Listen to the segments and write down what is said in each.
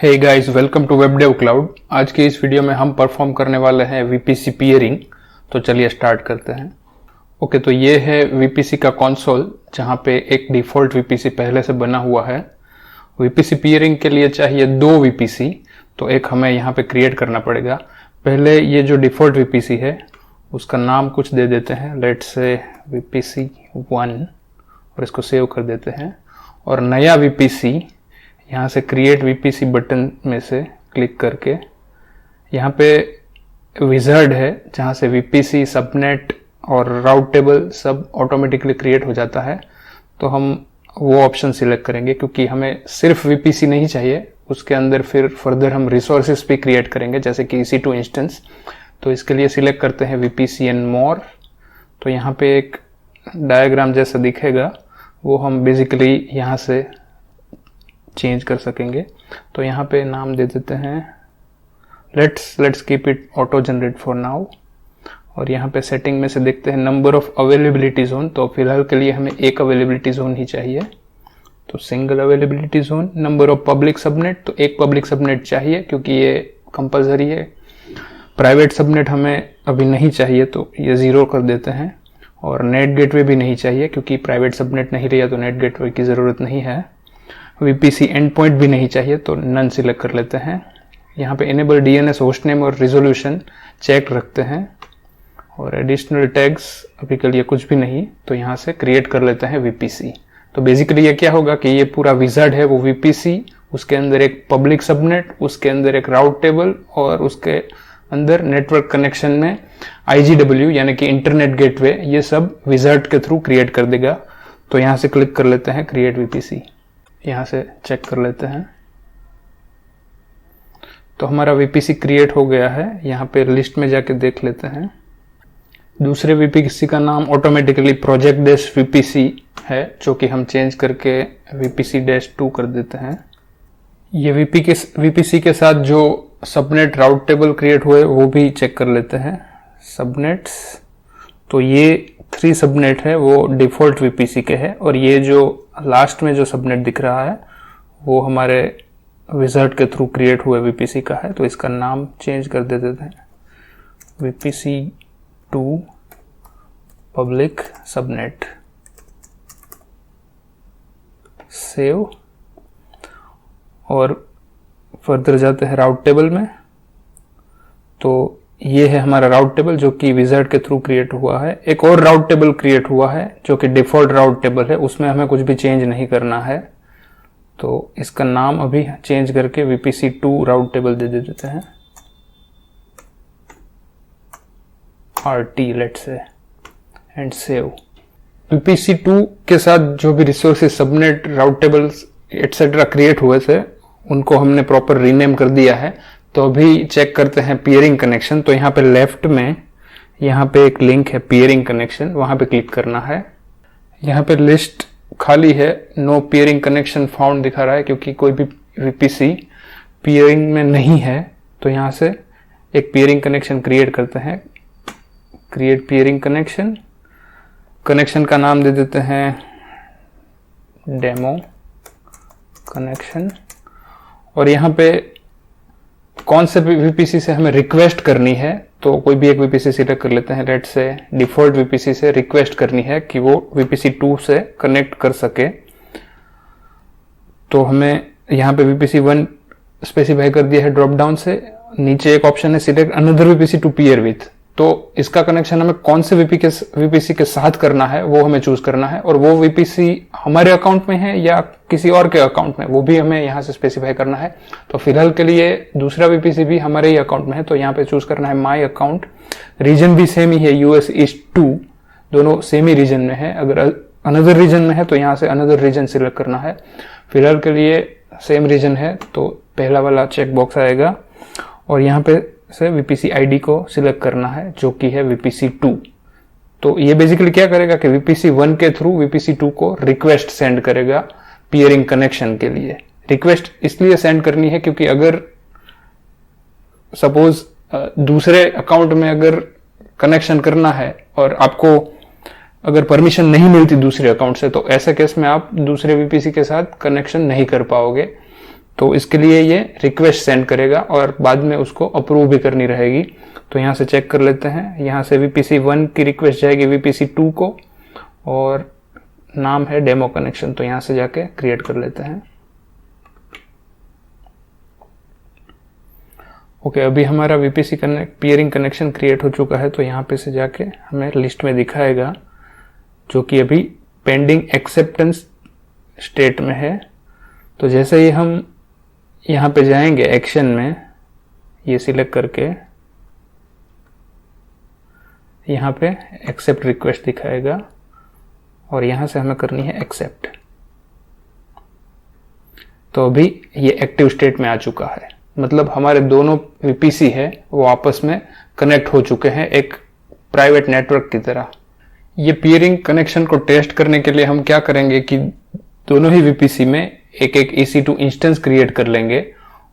Hey guys, welcome to WebDev Cloud. आज के इस वीडियो में हम परफॉर्म करने वाले हैं वीपीसी पियरिंग। तो चलिए स्टार्ट करते हैं। ओके, तो ये है वीपीसी का कंसोल जहां पे एक डिफॉल्ट वीपीसी पहले से बना हुआ है। वीपीसी पियरिंग के लिए चाहिए 2 वीपीसी, तो एक हमें यहाँ पे क्रिएट करना पड़ेगा। पहले ये जो डिफॉल्ट वीपीसी है उसका नाम कुछ दे देते हैं, लेट्स से वीपीसी 1, और इसको सेव कर देते हैं। और नया वीपीसी यहाँ से क्रिएट वीपीसी बटन में से क्लिक करके यहाँ पे विजार्ड है जहाँ से वीपीसी, सबनेट और राउट टेबल सब ऑटोमेटिकली क्रिएट हो जाता है। तो हम वो ऑप्शन सिलेक्ट करेंगे क्योंकि हमें सिर्फ वीपीसी नहीं चाहिए, उसके अंदर फिर फर्दर हम रिसोर्सेस भी क्रिएट करेंगे जैसे कि EC2 इंस्टेंस। तो इसके लिए सिलेक्ट करते हैं वीपीसी एंड मोर। तो यहाँ पे एक डायग्राम जैसा दिखेगा, वो हम बेसिकली यहाँ से चेंज कर सकेंगे। तो यहाँ पे नाम दे देते हैं, let's keep it auto generate for now. और यहाँ पे सेटिंग में से देखते हैं नंबर ऑफ अवेलेबिलिटी जोन। तो फिलहाल के लिए हमें एक अवेलेबिलिटी जोन ही चाहिए, तो single availability zone. Number of public subnet, तो एक पब्लिक सबनेट चाहिए क्योंकि ये कंपलसरी है। प्राइवेट सबनेट हमें अभी नहीं चाहिए तो ये 0 कर देते हैं। और नेट गेटवे भी नहीं चाहिए क्योंकि प्राइवेट सबनेट नहीं लिया तो नेट गेटवे की ज़रूरत नहीं है। वीपीसी एंड पॉइंट भी नहीं चाहिए तो नन सिलेक्ट कर लेते हैं। यहाँ पे इनेबल डीएनएस होस्ट नेम और रिजोल्यूशन चेक रखते हैं। और एडिशनल टैग्स अभी के लिए कुछ भी नहीं, तो यहाँ से क्रिएट कर लेते हैं वीपीसी। तो बेसिकली ये क्या होगा कि ये पूरा विजार्ड है वो वीपीसी, उसके अंदर एक पब्लिक सबनेट, उसके अंदर एक राउट टेबल और उसके अंदर नेटवर्क कनेक्शन में IGW यानी कि इंटरनेट गेटवे, ये सब विजार्ड के थ्रू क्रिएट कर देगा। तो यहाँ से क्लिक कर लेते हैं क्रिएट वीपीसी, यहाँ से चेक कर लेते हैं। तो हमारा वीपीसी क्रिएट हो गया है। यहाँ पे लिस्ट में जाके देख लेते हैं। दूसरे वीपीसी का नाम ऑटोमेटिकली प्रोजेक्ट डैश वीपीसी है, जो कि हम चेंज करके VPC-2 कर देते हैं। ये वीपीसी के साथ जो सबनेट राउट टेबल क्रिएट हुए वो भी चेक कर लेते हैं। सबनेट्स, तो ये 3 सबनेट है वो डिफॉल्ट वीपीसी के हैं, और ये जो लास्ट में जो सबनेट दिख रहा है वो हमारे विजार्ड के थ्रू क्रिएट हुए वीपीसी का है। तो इसका नाम चेंज कर देते हैं, VPC2 पब्लिक सबनेट। सेव, और फर्दर जाते हैं राउट टेबल में। तो ये है हमारा राउट टेबल जो कि विजार्ड के थ्रू क्रिएट हुआ है। एक और राउट टेबल क्रिएट हुआ है जो कि डिफॉल्ट राउट टेबल है, उसमें हमें कुछ भी चेंज नहीं करना है। तो इसका नाम अभी चेंज करके VPC2 राउट टेबल दे देते हैं, RT let's say, and save. VPC2 के साथ जो भी रिसोर्सेज, सबनेट, राउट टेबल्स एटसेट्रा क्रिएट हुए थे उनको हमने प्रॉपर रीनेम कर दिया है। तो अभी चेक करते हैं पियरिंग कनेक्शन। तो यहाँ पे लेफ्ट में यहाँ पे एक लिंक है पियरिंग कनेक्शन, वहां पे क्लिक करना है। यहाँ पे लिस्ट खाली है, नो पियरिंग कनेक्शन फाउंड दिखा रहा है क्योंकि कोई भी वीपीसी पियरिंग में नहीं है। तो यहाँ से एक पियरिंग कनेक्शन क्रिएट करते हैं, क्रिएट पियरिंग कनेक्शन। कनेक्शन का नाम दे देते हैं डेमो कनेक्शन। और यहाँ पे कौन से वीपीसी से हमें रिक्वेस्ट करनी है, तो कोई भी एक वीपीसी सिलेक्ट कर लेते हैं। लेट्स से डिफॉल्ट वीपीसी से रिक्वेस्ट करनी है कि वो VPC2 से कनेक्ट कर सके। तो हमें यहाँ पे VPC1 स्पेसिफाई कर दिया है ड्रॉप डाउन से। नीचे एक ऑप्शन है select another VPC to peer with. तो इसका कनेक्शन हमें कौन से वीपीसी के साथ करना है वो हमें चूज करना है, और वो वीपीसी हमारे अकाउंट में है या किसी और के अकाउंट में वो भी हमें यहाँ से स्पेसिफाई करना है। तो फिलहाल के लिए दूसरा वीपीसी भी हमारे ही अकाउंट में है, तो यहाँ पे चूज करना है माई अकाउंट। रीजन भी सेम ही है, US ईस्ट 2, दोनों सेम ही रीजन में है। अगर अनदर रीजन में है तो यहाँ से अनदर रीजन सिलेक्ट करना है। फिलहाल के लिए सेम रीजन है तो पहला वाला चेक बॉक्स आएगा, और यहाँ पे से VPC ID को सिलेक्ट करना है जो कि है VPC2। तो ये बेसिकली क्या करेगा कि VPC1 के थ्रू VPC2 को रिक्वेस्ट सेंड करेगा पियरिंग कनेक्शन के लिए। रिक्वेस्ट इसलिए सेंड करनी है क्योंकि अगर सपोज दूसरे अकाउंट में अगर कनेक्शन करना है और आपको अगर परमिशन नहीं मिलती दूसरे अकाउंट से, तो ऐसे केस में आप दूसरे VPC के साथ कनेक्शन नहीं कर पाओगे। तो इसके लिए ये रिक्वेस्ट सेंड करेगा और बाद में उसको अप्रूव भी करनी रहेगी। तो यहाँ से चेक कर लेते हैं, यहाँ से VPC1 की रिक्वेस्ट जाएगी VPC2 को और नाम है डेमो कनेक्शन, तो यहाँ से जाके क्रिएट कर लेते हैं। ओके, अभी हमारा VPC पीयरिंग कनेक्शन क्रिएट हो चुका है। तो यहाँ पे से जाके हमें लिस्ट में दिखाएगा जो कि अभी पेंडिंग एक्सेप्टेंस स्टेट में है। तो जैसे ही हम यहाँ पे जाएंगे एक्शन में, ये सिलेक्ट करके यहाँ पे एक्सेप्ट रिक्वेस्ट दिखाएगा और यहाँ से हमें करनी है एक्सेप्ट। तो अभी ये एक्टिव स्टेट में आ चुका है, मतलब हमारे दोनों VPC है वो आपस में कनेक्ट हो चुके हैं एक प्राइवेट नेटवर्क की तरह। ये पीयरिंग कनेक्शन को टेस्ट करने के लिए हम क्या करेंगे कि दोनों ही VPC में एक एक EC2 इंस्टेंस क्रिएट कर लेंगे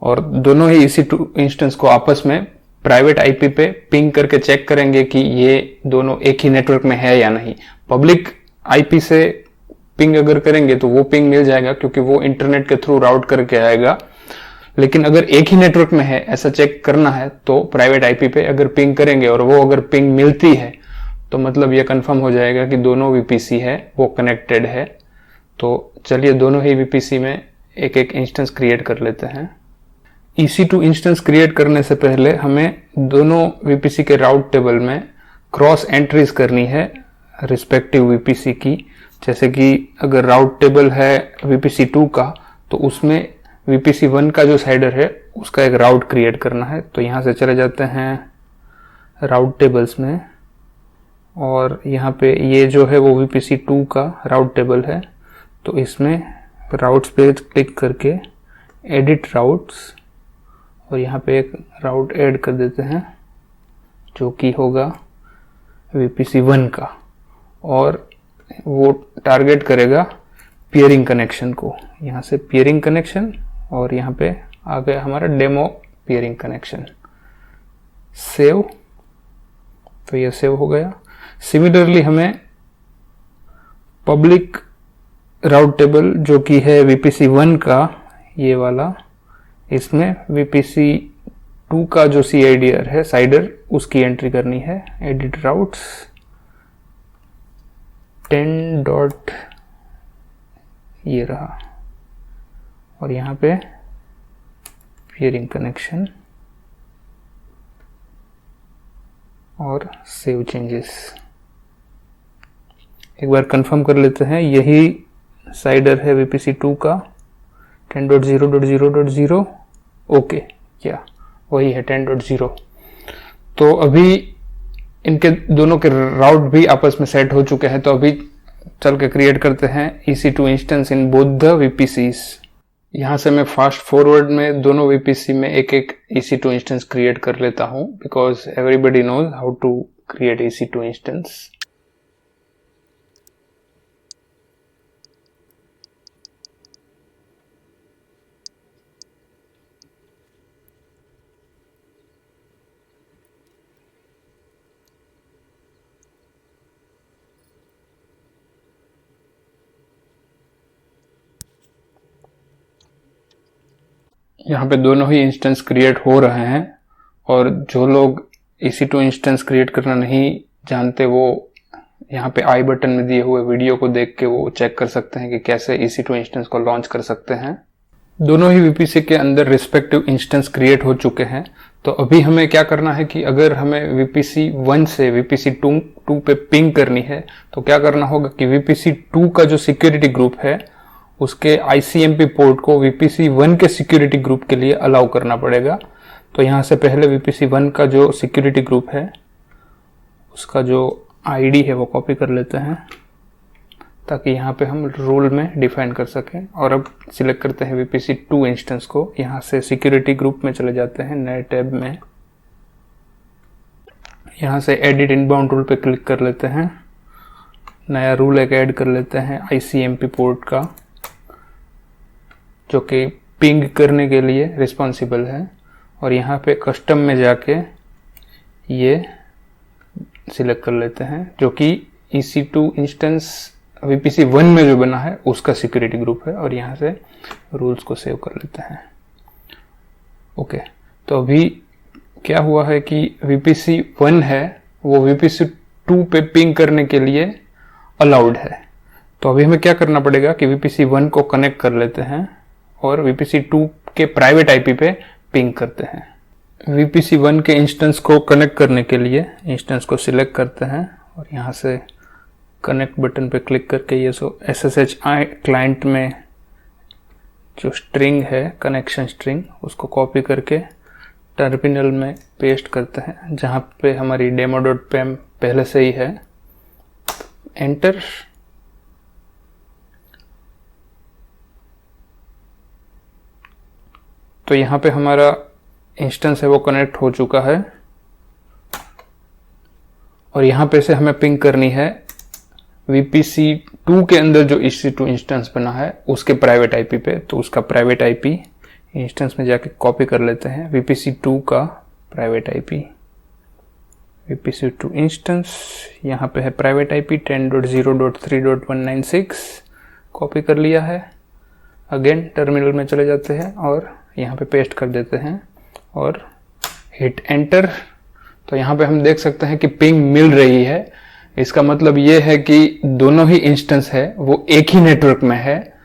और दोनों ही EC2 इंस्टेंस को आपस में प्राइवेट IP पे पिंग करके चेक करेंगे कि ये दोनों एक ही नेटवर्क में है या नहीं। पब्लिक IP से पिंग अगर करेंगे तो वो पिंग मिल जाएगा क्योंकि वो इंटरनेट के थ्रू राउट करके आएगा, लेकिन अगर एक ही नेटवर्क में है ऐसा चेक करना है तो प्राइवेट IP पे अगर पिंग करेंगे और वो अगर पिंग मिलती है तो मतलब ये कंफर्म हो जाएगा कि दोनों VPC है वो कनेक्टेड है। तो चलिए दोनों ही VPC में एक एक इंस्टेंस क्रिएट कर लेते हैं। EC2 इंस्टेंस क्रिएट करने से पहले हमें दोनों VPC के राउट टेबल में क्रॉस एंट्रीज करनी है रिस्पेक्टिव VPC की। जैसे कि अगर राउट टेबल है VPC2 का तो उसमें VPC1 का जो साइडर है उसका एक राउट क्रिएट करना है। तो यहाँ से चले जाते हैं राउट टेबल्स में और यहाँ पे ये जो है वो VPC2 का राउट टेबल है। तो इसमें राउट्स पे क्लिक करके एडिट राउट्स और यहाँ पे एक राउट ऐड कर देते हैं जो कि होगा VPC1 का और वो टारगेट करेगा पीयरिंग कनेक्शन को। यहाँ से पीयरिंग कनेक्शन और यहाँ पे आ गया हमारा डेमो पीयरिंग कनेक्शन। सेव, तो ये सेव हो गया। सिमिलरली हमें पब्लिक राउट टेबल जो कि है VPC1 का ये वाला, इसमें VPC2 का जो CIDR है साइडर उसकी एंट्री करनी है। एडिट राउट्स 10 डॉट ये रहा और यहाँ पे पीयरिंग कनेक्शन और सेव चेंजेस। एक बार कंफर्म कर लेते हैं, यही साइडर है VPC2 का 10.0.0.0। ओके, क्या वही है 10.0। तो अभी इनके दोनों के राउट भी आपस में सेट हो चुके हैं। तो अभी चल के क्रिएट करते हैं EC2 instance in both the VPCs। यहाँ से मैं फास्ट फॉरवर्ड में दोनों VPC में एक एक EC2 इंस्टेंस क्रिएट कर लेता हूँ because everybody knows how to create EC2 instance. यहाँ पे दोनों ही इंस्टेंस क्रिएट हो रहे हैं और जो लोग EC2 इंस्टेंस क्रिएट करना नहीं जानते वो यहाँ पे आई बटन में दिए हुए वीडियो को देख के वो चेक कर सकते हैं कि कैसे EC2 इंस्टेंस को लॉन्च कर सकते हैं। दोनों ही VPC के अंदर रिस्पेक्टिव इंस्टेंस क्रिएट हो चुके हैं। तो अभी हमें क्या करना है कि अगर हमें VPC1 से VPC2 पे पिंग करनी है तो क्या करना होगा कि VPC2 का जो सिक्योरिटी ग्रुप है उसके ICMP पोर्ट को VPC1 के सिक्योरिटी ग्रुप के लिए अलाउ करना पड़ेगा। तो यहाँ से पहले VPC1 का जो सिक्योरिटी ग्रुप है उसका जो ID है वो कॉपी कर लेते हैं ताकि यहाँ पे हम रूल में डिफाइन कर सकें। और अब सिलेक्ट करते हैं VPC2 इंस्टेंस को, यहाँ से सिक्योरिटी ग्रुप में चले जाते हैं नए टैब में। यहाँ से एडिट इनबाउंड रूल पे क्लिक कर लेते हैं, नया रूल एक ऐड कर लेते हैं ICMP पोर्ट का जो कि पिंग करने के लिए रिस्पॉन्सिबल है। और यहाँ पे कस्टम में जाके ये सिलेक्ट कर लेते हैं जो कि EC2 इंस्टेंस VPC 1 में जो बना है उसका सिक्योरिटी ग्रुप है, और यहाँ से रूल्स को सेव कर लेते हैं। ओके, तो अभी क्या हुआ है कि VPC 1 है वो VPC 2 पे पिंग करने के लिए अलाउड है। तो अभी हमें क्या करना पड़ेगा कि VPC 1 को कनेक्ट कर लेते हैं और VPC 2 के प्राइवेट IP पे पिंग करते हैं। VPC 1 के इंस्टेंस को कनेक्ट करने के लिए इंस्टेंस को सिलेक्ट करते हैं और यहाँ से कनेक्ट बटन पे क्लिक करके ये SSH क्लाइंट में जो स्ट्रिंग है, कनेक्शन स्ट्रिंग, उसको कॉपी करके टर्मिनल में पेस्ट करते हैं जहाँ पे हमारी demo.pem पहले से ही है। एंटर। तो यहाँ पे हमारा इंस्टेंस है वो कनेक्ट हो चुका है और यहाँ पे से हमें पिंग करनी है VPC 2 के अंदर जो EC2 इंस्टेंस बना है उसके प्राइवेट IP पे। तो उसका प्राइवेट IP इंस्टेंस में जाके कॉपी कर लेते हैं, VPC 2 का प्राइवेट IP, VPC 2 इंस्टेंस, यहाँ पे है प्राइवेट IP 10.0.3.196, कॉपी कर लिया है। अगेन टर्मिनल में चले जाते हैं और यहाँ पे पेस्ट कर देते हैं और हिट एंटर। तो यहाँ पे हम देख सकते हैं कि पिंग मिल रही है। इसका मतलब ये है कि दोनों ही इंस्टेंस है वो एक ही नेटवर्क में है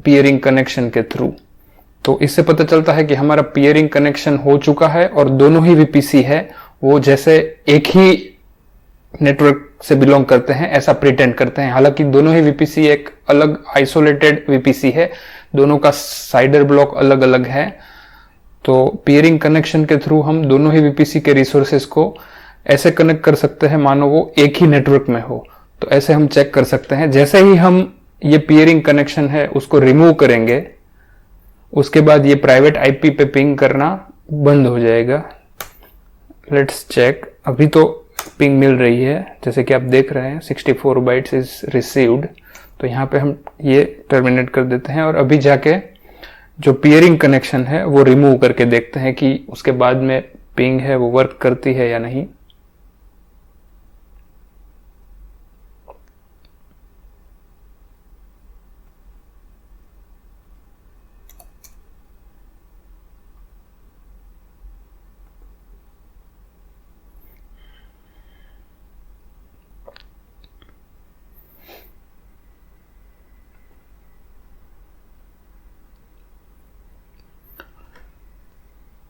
पीयरिंग कनेक्शन के थ्रू। तो इससे पता चलता है कि हमारा पीयरिंग कनेक्शन हो चुका है और दोनों ही VPC है वो जैसे एक ही नेटवर्क से बिलोंग करते हैं ऐसा प्रिटेंड करते हैं। हालांकि दोनों ही VPC एक अलग आइसोलेटेड VPC है, दोनों का साइडर ब्लॉक अलग अलग है। तो पीयरिंग कनेक्शन के थ्रू हम दोनों ही VPC के रिसोर्सेस को ऐसे कनेक्ट कर सकते हैं मानो वो एक ही नेटवर्क में हो। तो ऐसे हम चेक कर सकते हैं। जैसे ही हम ये पीयरिंग कनेक्शन है उसको रिमूव करेंगे उसके बाद ये प्राइवेट IP पे पिंग करना बंद हो जाएगा। Let's check. अभी तो पिंग मिल रही है जैसे कि आप देख रहे हैं 64 बाइट्स इज रिसीव्ड। तो यहाँ पे हम ये टर्मिनेट कर देते हैं और अभी जाके जो पीयरिंग कनेक्शन है वो रिमूव करके देखते हैं कि उसके बाद में पिंग है वो वर्क करती है या नहीं।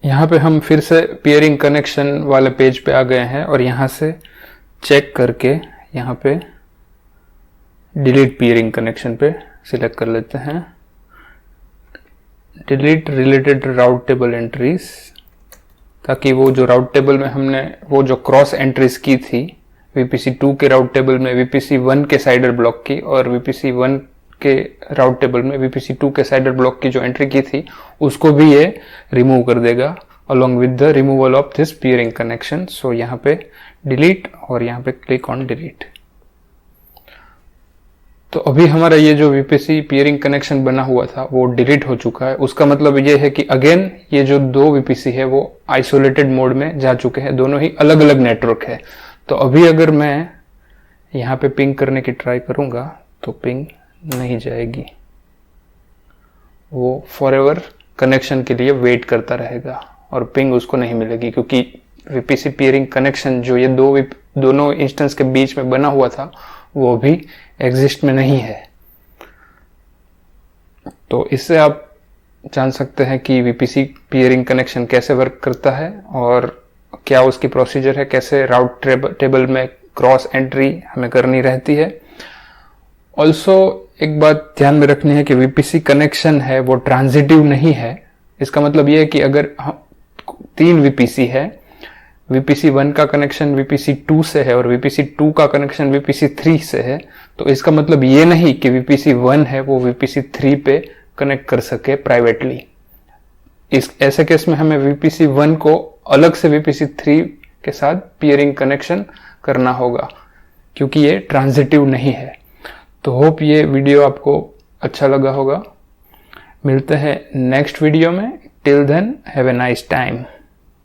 यहाँ पे हम फिर से पीयरिंग कनेक्शन वाले पेज पे आ गए हैं और यहाँ से चेक करके यहाँ पे डिलीट पीयरिंग कनेक्शन पे सिलेक्ट कर लेते हैं। डिलीट रिलेटेड राउट टेबल एंट्रीज, ताकि वो जो राउट टेबल में हमने वो जो क्रॉस एंट्रीज की थी VPC 2 के राउट टेबल में VPC 1 के साइडर ब्लॉक की और VPC 1 के राउट टेबल में VPC 2 के साइडर ब्लॉक की जो एंट्री की थी उसको भी ये रिमूव कर देगा along with the removal of this peering connection। सो यहाँ पे डिलीट और यहाँ पे क्लिक ऑन डिलीट। तो अभी हमारा ये जो VPC peering कनेक्शन बना हुआ था वो डिलीट हो चुका है। उसका मतलब ये है कि अगेन ये जो दो VPC है वो आइसोलेटेड मोड में जा चुके हैं, दोनों ही अलग अलग नेटवर्क है। तो अभी अगर मैं यहाँ पे पिंग करने की ट्राई करूंगा तो पिंग नहीं जाएगी, वो फॉरएवर कनेक्शन के लिए वेट करता रहेगा और पिंग उसको नहीं मिलेगी, क्योंकि VPC पीयरिंग कनेक्शन जो ये दोनों इंस्टेंस के बीच में बना हुआ था वो भी एग्जिस्ट में नहीं है। तो इससे आप जान सकते हैं कि VPC पीयरिंग कनेक्शन कैसे वर्क करता है और क्या उसकी प्रोसीजर है, कैसे राउट टेबल में क्रॉस एंट्री हमें करनी रहती है। ऑल्सो एक बात ध्यान में रखनी है कि VPC कनेक्शन है वो ट्रांजिटिव नहीं है। इसका मतलब यह है कि अगर 3 VPC है, VPC 1 का कनेक्शन VPC 2 से है और VPC 2 का कनेक्शन VPC 3 से है, तो इसका मतलब ये नहीं कि VPC 1 है वो VPC 3 पे कनेक्ट कर सके प्राइवेटली। इस ऐसे केस में हमें VPC 1 को अलग से VPC 3 के साथ पीयरिंग कनेक्शन करना होगा, क्योंकि ये ट्रांजिटिव नहीं है। तो होप ये वीडियो आपको अच्छा लगा होगा। मिलते हैं नेक्स्ट वीडियो में। Till then have a nice time.